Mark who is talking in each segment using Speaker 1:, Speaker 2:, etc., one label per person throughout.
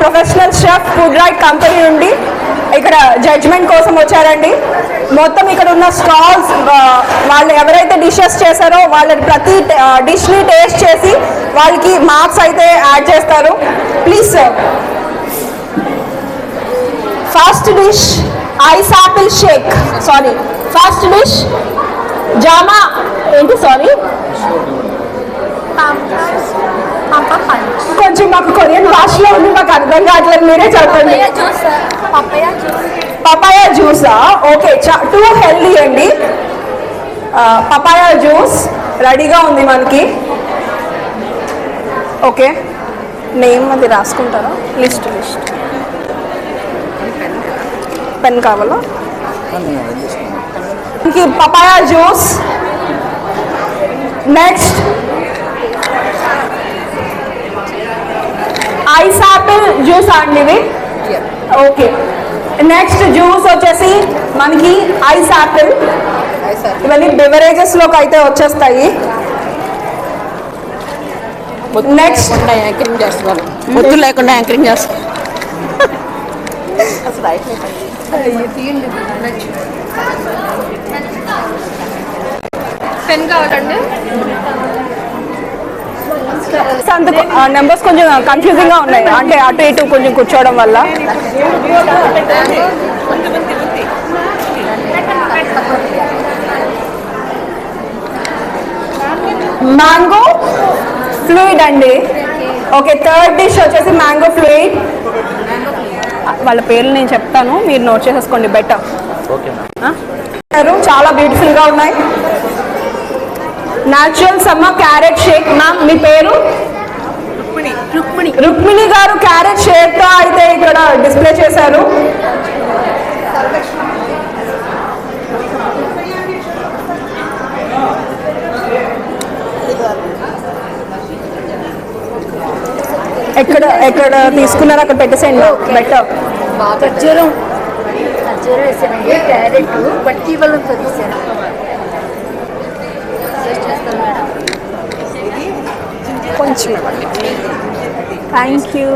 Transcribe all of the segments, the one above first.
Speaker 1: Professional chef food right company నుండి ఇక్కడ judgement కోసం వచ్చారండి. మొత్తం ఇక్కడ ఉన్న స్టాల్స్ వాళ్ళు ఎవరైతే డిషెస్ చేశారో వాళ్ళ ప్రతి డిష్ని టేస్ట్ చేసి వాళ్ళకి మార్క్స్ అయితే యాడ్ చేస్తారు. Please sir. First dish ice apple shake. Sorry, first dish జామా ఏంటి, సారీ కొంచెం మాకు కొరియన్ భాషలో ఉంది, మాకు అర్థం కావట్లేదు, మీరే చెప్పండి. పపాయా జ్యూసా? ఓకే, టూ హెల్దీ అండి. పపాయా జ్యూస్ రెడీగా ఉంది మనకి. ఓకే, నేమ్ అది రాసుకుంటారా? లిస్ట్ పెన్ కావాలా? Papaya juice. Next ice Apple juice అండి ఇది. ఓకే, నెక్స్ట్ జ్యూస్ వచ్చేసి మనకి ఐస్ యాపిల్. ఇవన్నీ బెవరేజెస్లోకి అయితే వచ్చేస్తాయి. నెక్స్ట్
Speaker 2: యాంకరింగ్ చేస్తున్నారు, ఒత్తు లేకుండా యాంకరింగ్ చేస్తారు.
Speaker 3: పెన్ కావాలండి.
Speaker 1: నెంబర్స్ కొంచెం కన్ఫ్యూజింగ్గా ఉన్నాయి, అంటే అటు ఇటు కొంచెం కూర్చోవడం వల్ల. మ్యాంగో ఫ్లూయిడ్ అండి. ఓకే, థర్డ్ డిష్ వచ్చేసి మ్యాంగో ఫ్లూయిడ్. వాళ్ళ పేర్లు నేను చెప్తాను, మీరు నోట్ చేసేసుకోండి బెటర్. చాలా బ్యూటిఫుల్గా ఉన్నాయి. Natural summer carrot shake. Ma'am మీ పేరు? రుక్మిణి గారు క్యారెట్ షేక్తో అయితే ఇక్కడ డిస్ప్లే చేశారు. ఎక్కడ తీసుకున్నారు అక్కడ పెట్టేసేయండి బెటర్.
Speaker 2: ఖర్జూరం వేసానండి, క్యారెట్ బట్టి వాళ్ళతో తీసాను.
Speaker 1: కొంచెం థ్యాంక్ యూ.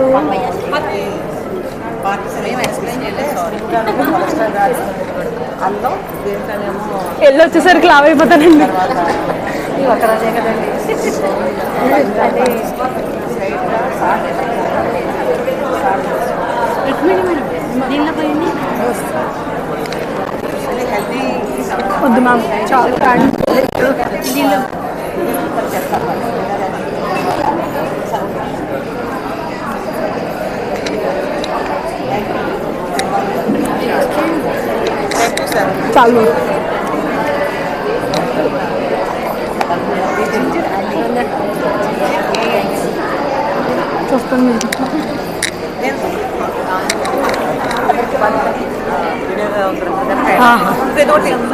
Speaker 1: ఎల్లు వచ్చేసరికి లావ్ అయిపోతానండి. వద్దు మ్యామ్, చాలా చాలు. చూస్తాను.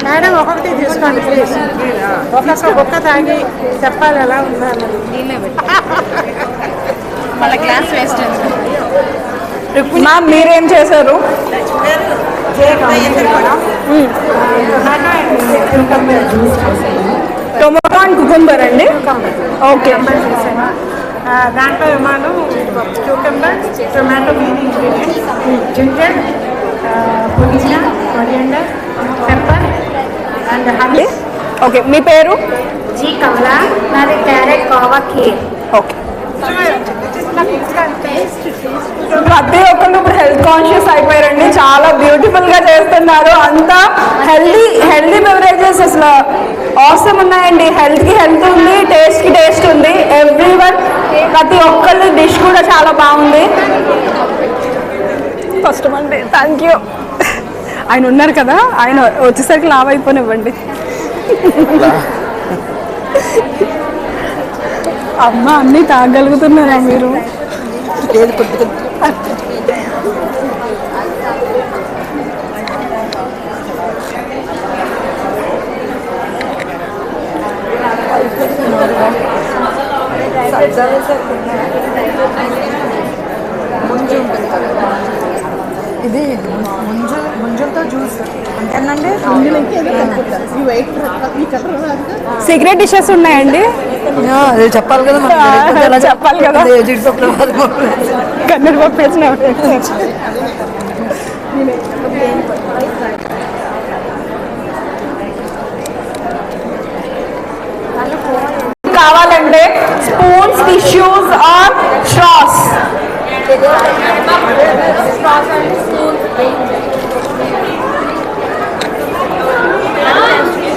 Speaker 2: మేడం ఒకటి తీసుకోండి ప్లీజ్. ఒక్క తాగి చెప్పాలి ఎలా ఉందని.
Speaker 3: మళ్ళీ గ్లాస్ వేస్ట్.
Speaker 1: మ్యామ్ మీరేం చేశారు? టొమాటో అండ్ కుకుంబర్ అండి. ఓకే,
Speaker 2: దాంట్లో ఏమాను cucumber, tomato main ingredients, ginger, పుదీనా, coriander, pepper and honey.
Speaker 1: Okay, మీ పేరు?
Speaker 2: జీ కమలా. నాది క్యారెట్ కోవా ఖీర్.
Speaker 1: ఓకే, ప్రతి ఒక్కరు ఇప్పుడు హెల్త్ కాన్షియస్ అయిపోయారండి, చాలా బ్యూటిఫుల్ గా చేస్తున్నారు. అంతా హెల్దీ బెవరేజెస్ అసలు అవసరం ఉన్నాయండి. హెల్త్ కి హెల్త్ ఉంది, టేస్ట్ కి టేస్ట్ ఉంది. ఎవ్రీవన్, ప్రతి ఒక్కరి డిష్ కూడా చాలా బాగుంది. ఫస్ట్ అండి థ్యాంక్ యూ. ఆయన ఉన్నారు కదా, ఆయన వచ్చేసరికి లావ్ అయిపోనివ్వండి. అమ్మ అన్నీ తాగలుగుతున్నారా మీరు?
Speaker 2: ఇది ముంజు టమాటో జ్యూస్ అంతేనండి.
Speaker 1: సీక్రెట్ డిషెస్ ఉన్నాయండి.
Speaker 4: అది చెప్పాలి కదా
Speaker 1: చెప్పాలి కదా. కన్నడ పప్పు వేసిన కావాలంటే స్పూన్స్, టిష్యూస్ ఆర్ స్ట్రాస్.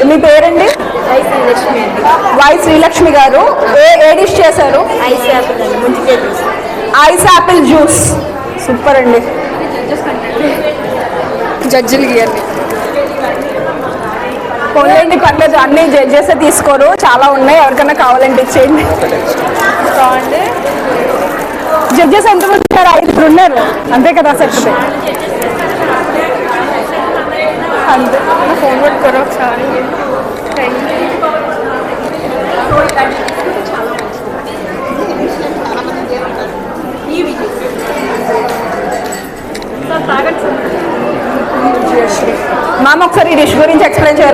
Speaker 1: మీ పేరండి? వై శ్రీలక్ష్మి గారు. ఏ డిష్ చేశారు? Ice Apple juice. సూపర్ అండి.
Speaker 3: జడ్జిలు గీయండి.
Speaker 1: పోలేండి, పర్లేదు, అన్ని జడ్జెస్ తీసుకోరు, చాలా ఉన్నాయి, ఎవరికైనా కావాలంటే ఇచ్చేయండి. జడ్జెస్ ఎంతమంది ఉన్నారు? 5 ఉన్నారు అంతే కదా సెట్. అంతే.
Speaker 3: ఫోన్ పట్టుకోరు ఒకసారి.
Speaker 1: మ్యామ్ ఒకసారి ఈ డిష్ గురించి ఎక్స్ప్లెయిన్ చేయాలి.